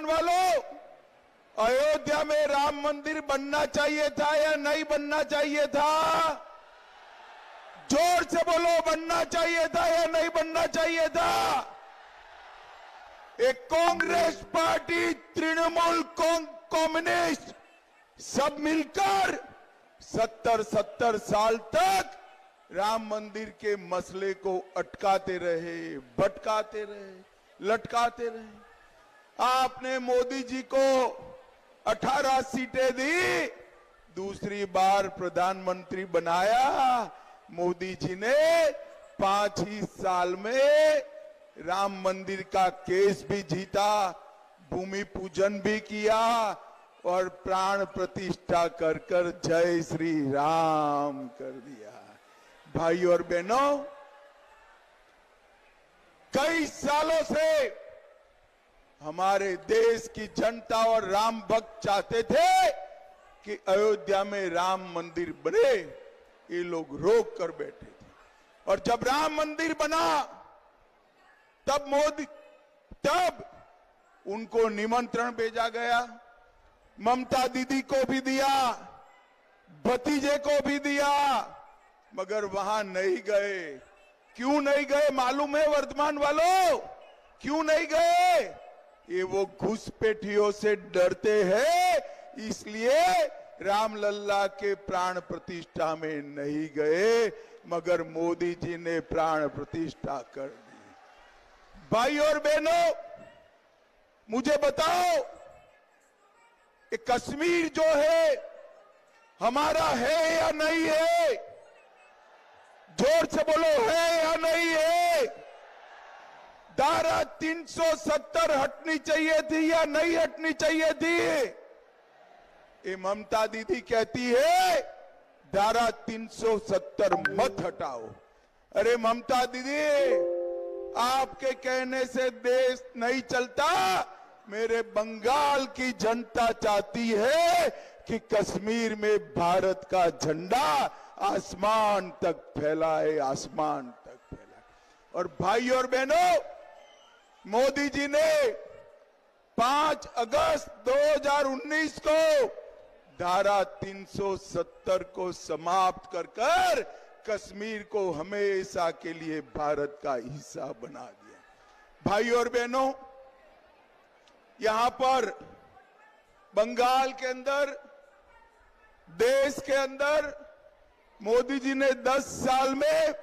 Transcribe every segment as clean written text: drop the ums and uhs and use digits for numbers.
वर्तमान वालों, अयोध्या में राम मंदिर बनना चाहिए था या नहीं बनना चाहिए था? जोर से बोलो, बनना चाहिए था या नहीं बनना चाहिए था? एक कांग्रेस पार्टी, तृणमूल कम्युनिस्ट सब मिलकर 70 साल तक राम मंदिर के मसले को अटकाते रहे, भटकाते रहे, लटकाते रहे। आपने मोदी जी को 18 सीटें दी, दूसरी बार प्रधानमंत्री बनाया। मोदी जी ने 5 ही साल में राम मंदिर का केस भी जीता, भूमि पूजन भी किया और प्राण प्रतिष्ठा कर कर जय श्री राम कर दिया। भाई और बहनों, कई सालों से हमारे देश की जनता और राम भक्त चाहते थे कि अयोध्या में राम मंदिर बने, ये लोग रोक कर बैठे थे। और जब राम मंदिर बना तब उनको निमंत्रण भेजा गया, ममता दीदी को भी दिया, भतीजे को भी दिया, मगर वहां नहीं गए। क्यों नहीं गए मालूम है वर्तमान वालों? क्यों नहीं गए? ये वो घुसपैठियों से डरते हैं, इसलिए रामलल्ला के प्राण प्रतिष्ठा में नहीं गए, मगर मोदी जी ने प्राण प्रतिष्ठा कर दी। भाई और बहनों, मुझे बताओ, ये कश्मीर जो है हमारा है या नहीं है? जोर से बोलो, है या नहीं है? धारा 370 हटनी चाहिए थी या नहीं हटनी चाहिए थी? ये ममता दीदी कहती है धारा 370 मत हटाओ। अरे ममता दीदी, आपके कहने से देश नहीं चलता। मेरे बंगाल की जनता चाहती है कि कश्मीर में भारत का झंडा आसमान तक फैलाए, आसमान तक फैलाए। और भाई और बहनों, मोदी जी ने 5 अगस्त 2019 को धारा 370 को समाप्त कर कश्मीर को हमेशा के लिए भारत का हिस्सा बना दिया। भाई और बहनों, यहां पर बंगाल के अंदर, देश के अंदर मोदी जी ने 10 साल में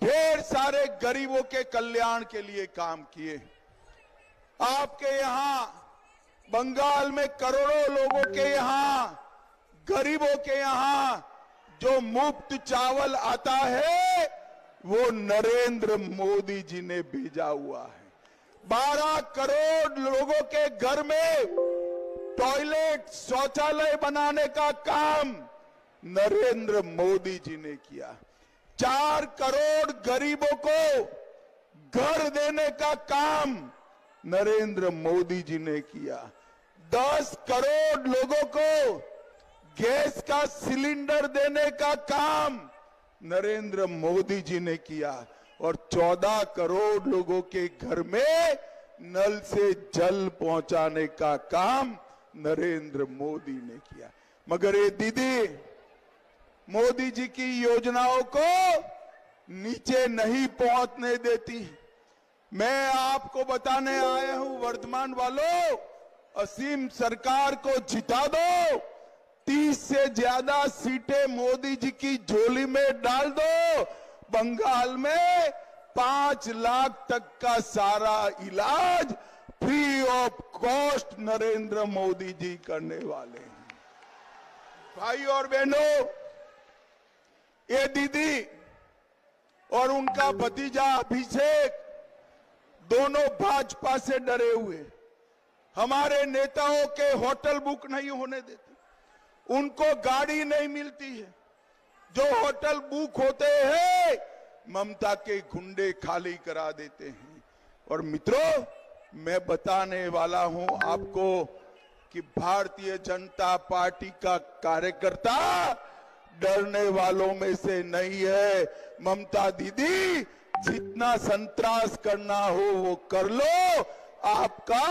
ढेर सारे गरीबों के कल्याण के लिए काम किए। आपके यहां बंगाल में करोड़ों लोगों के यहां, गरीबों के यहां जो मुफ्त चावल आता है वो नरेंद्र मोदी जी ने भेजा हुआ है। 12 करोड़ लोगों के घर में टॉयलेट, शौचालय बनाने का काम नरेंद्र मोदी जी ने किया। 4 करोड़ गरीबों को घर देने का काम नरेंद्र मोदी जी ने किया। 10 करोड़ लोगों को गैस का सिलेंडर देने का काम नरेंद्र मोदी जी ने किया। और 14 करोड़ लोगों के घर में नल से जल पहुंचाने का काम नरेंद्र मोदी ने किया। मगर ये दीदी मोदी जी की योजनाओं को नीचे नहीं पहुंचने देती। मैं आपको बताने आया हूं वर्तमान वालों, असीम सरकार को जिता दो, 30 से ज्यादा सीटें मोदी जी की झोली में डाल दो। बंगाल में 5 लाख तक का सारा इलाज free of cost Narendra Modi ji करने वाले हैं। भाई और बहनों, ये दीदी और उनका भतीजा अभिषेक दोनों भाजपा से डरे हुए, हमारे नेताओं के होटल बुक नहीं होने देते, उनको गाड़ी नहीं मिलती है। जो होटल बुक होते हैं ममता के गुंडे खाली करा देते हैं। और मित्रों, मैं बताने वाला हूं आपको कि भारतीय जनता पार्टी का कार्यकर्ता डरने वालों में से नहीं है। ममता दीदी, जितना संतरास करना हो वो कर लो, आपका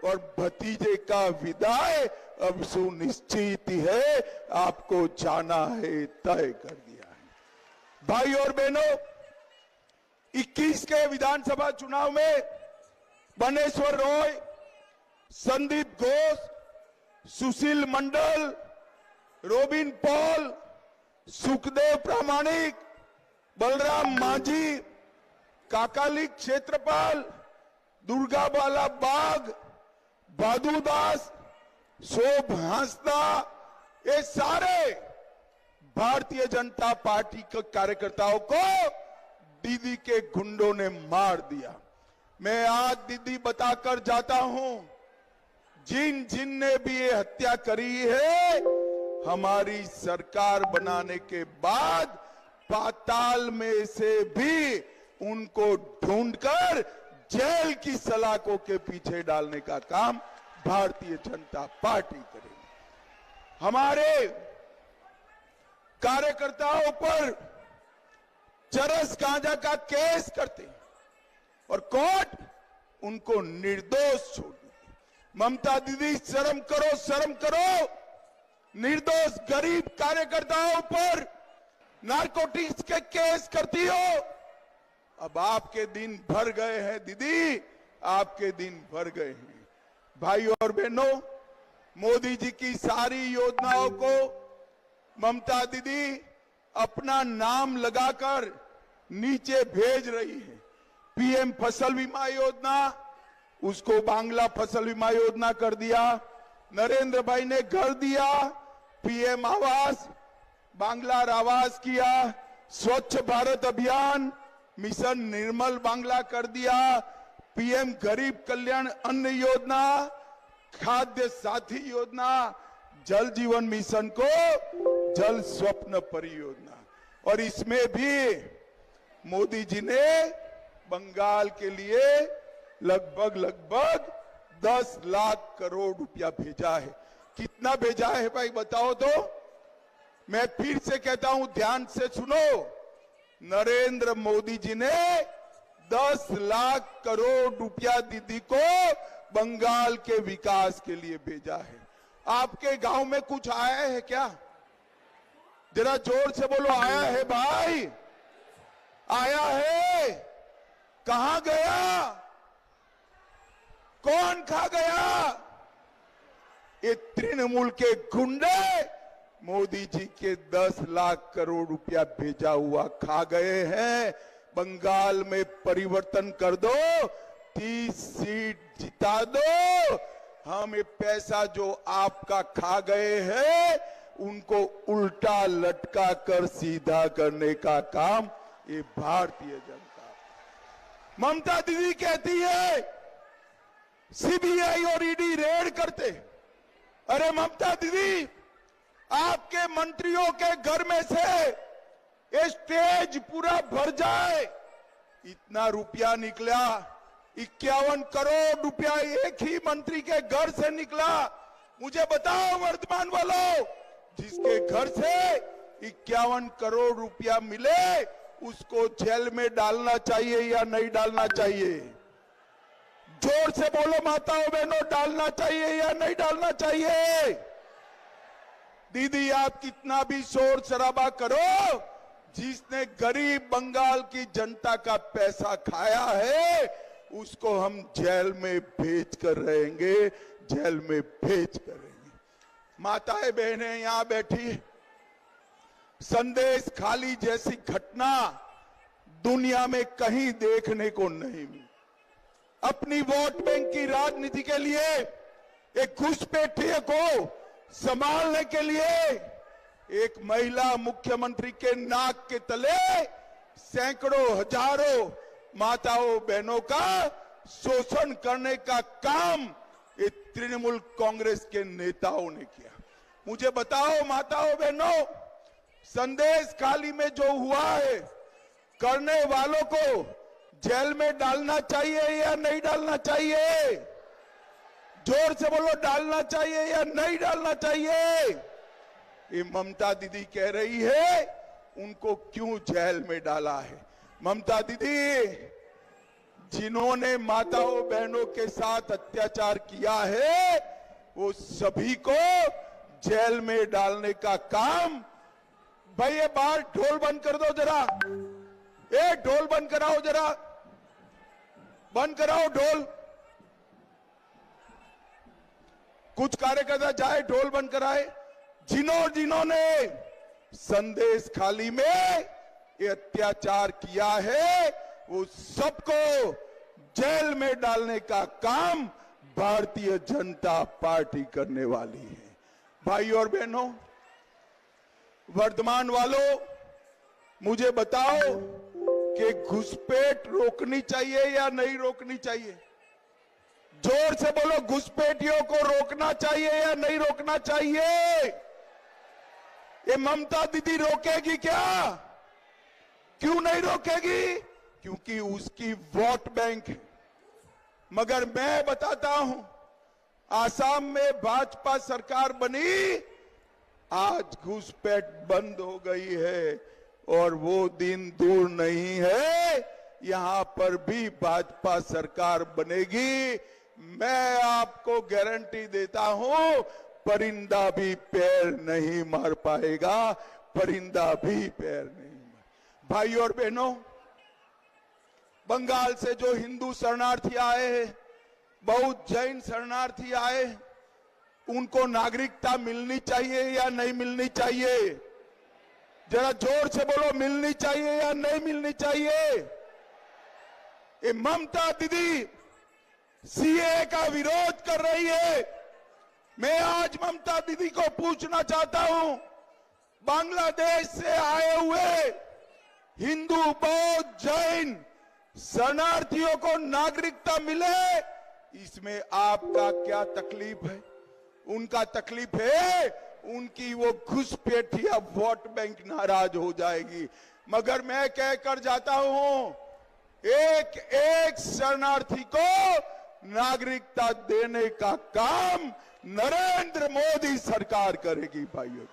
और भतीजे का विदाई अब सुनिश्चित है, आपको जाना है, तय कर दिया है। भाई और बहनों, 21 के विधानसभा चुनाव में बनेश्वर रॉय, संदीप घोष, सुशील मंडल, रोबिन पॉल, सुखदेव प्रामाणिक, बलराम मांझी, काकाली क्षेत्रपाल, दुर्गाबाला बाग, भादु दास, शोभ हांसदा, ये सारे भारतीय जनता पार्टी के कार्यकर्ताओं को दीदी के गुंडों ने मार दिया। मैं आज दीदी बताकर जाता हूं, जिन जिन ने भी ये हत्या करी है, हमारी सरकार बनाने के बाद पाताल में से भी उनको ढूंढकर जेल की सलाखों के पीछे डालने का काम भारतीय जनता पार्टी करेगी। हमारे कार्यकर्ताओं पर चरस गांजा का केस करते और कोर्ट उनको निर्दोष छोड़ देती। ममता दीदी, शर्म करो, शर्म करो। निर्दोष गरीब कार्यकर्ताओं पर नारकोटिक्स के केस करती हो। अब आपके दिन भर गए हैं दीदी, आपके दिन भर गए हैं। भाई और बहनों, मोदी जी की सारी योजनाओं को ममता दीदी अपना नाम लगाकर नीचे भेज रही है। पीएम फसल बीमा योजना, उसको बांग्ला फसल बीमा योजना कर दिया। नरेंद्र भाई ने घर दिया, पीएम आवास, बांग्ला आवास किया। स्वच्छ भारत अभियान, मिशन निर्मल बांग्ला कर दिया। पीएम गरीब कल्याण अन्न योजना, खाद्य साथी योजना, जल जीवन मिशन को जल स्वप्न परियोजना। और इसमें भी मोदी जी ने बंगाल के लिए लगभग 10 लाख करोड़ रुपया भेजा है। कितना भेजा है भाई बताओ तो? मैं फिर से कहता हूं, ध्यान से सुनो। नरेंद्र मोदी जी ने 10 लाख करोड़ रुपया दीदी को बंगाल के विकास के लिए भेजा है। आपके गांव में कुछ आया है क्या? जरा जोर से बोलो, आया है भाई? आया है? कहां गया? कौन खा गया? ये तृणमूल के गुंडे मोदी जी के 10 लाख करोड़ रुपया भेजा हुआ खा गए हैं। बंगाल में परिवर्तन कर दो, 30 सीट जिता दो। हम ये पैसा जो आपका खा गए हैं, उनको उल्टा लटका कर सीधा करने का काम ये भारतीय जनता। ममता दीदी कहती है सीबीआई और ईडी रेड करते। अरे ममता दीदी, आपके मंत्रियों के घर में से ये स्टेज पूरा भर जाए, इतना रुपया निकला। 51 करोड़ रुपया एक ही मंत्री के घर से निकला। मुझे बताओ वर्तमान वालों, जिसके घर से 51 करोड़ रुपया मिले, उसको जेल में डालना चाहिए या नहीं डालना चाहिए? जोर से बोलो माताओं बहनों, डालना चाहिए या नहीं डालना चाहिए? दीदी, आप कितना भी शोर शराबा करो, जिसने गरीब बंगाल की जनता का पैसा खाया है, उसको हम जेल में भेज कर रहेंगे, जेल में भेज कर रहेंगे। माताएं बहनें यहां बैठी, संदेश खाली जैसी घटना दुनिया में कहीं देखने को नहीं मिली। अपनी वोट बैंक की राजनीति के लिए एक घुसपैठिए को संभालने के लिए एक महिला मुख्यमंत्री के नाक के तले सैकड़ों हजारों माताओं बहनों का शोषण करने का काम ये तृणमूल कांग्रेस के नेताओं ने किया। मुझे बताओ माताओं बहनों, संदेश खाली में जो हुआ है, करने वालों को जेल में डालना चाहिए या नहीं डालना चाहिए? जोर से बोलो, डालना चाहिए या नहीं डालना चाहिए? ये ममता दीदी कह रही है उनको क्यों जेल में डाला है। ममता दीदी, जिन्होंने माताओं बहनों के साथ अत्याचार किया है वो सभी को जेल में डालने का काम। भाई ये बाहर ढोल बंद कर दो जरा, ये ढोल बंद कराओ जरा, बंद कराओ ढोल। कुछ कार्यकर्ता जाए ढोल बंद कराए। जिन्होंने संदेश खाली में ये अत्याचार किया है वो सबको जेल में डालने का काम भारतीय जनता पार्टी करने वाली है। भाई और बहनों, वर्धमान वालों, मुझे बताओ कि घुसपैठ रोकनी चाहिए या नहीं रोकनी चाहिए? जोर से बोलो, घुसपैठियों को रोकना चाहिए या नहीं रोकना चाहिए? ये ममता दीदी रोकेगी क्या? क्यों नहीं रोकेगी? क्योंकि उसकी वोट बैंक है। मगर मैं बताता हूं, आसाम में भाजपा सरकार बनी, आज घुसपैठ बंद हो गई है और वो दिन दूर नहीं है, यहां पर भी भाजपा सरकार बनेगी। मैं आपको गारंटी देता हूं, परिंदा भी पैर नहीं मार पाएगा, परिंदा भी पैर नहीं मार। भाई और बहनों, बंगाल से जो हिंदू शरणार्थी आए हैं, बहुत जैन शरणार्थी आए, उनको नागरिकता मिलनी चाहिए या नहीं मिलनी चाहिए? जरा जोर से बोलो, मिलनी चाहिए या नहीं मिलनी चाहिए? ये ममता दीदी सीए का विरोध कर रही है। मैं आज ममता दीदी को पूछना चाहता हूं, बांग्लादेश से आए हुए हिंदू, बौद्ध, जैन शरणार्थियों को नागरिकता मिले, इसमें आपका क्या तकलीफ है? उनका तकलीफ है उनकी वो घुसपैठिया वोट बैंक नाराज हो जाएगी। मगर मैं कहकर जाता हूं, एक एक शरणार्थी को नागरिकता देने का काम नरेंद्र मोदी सरकार करेगी। भाइयों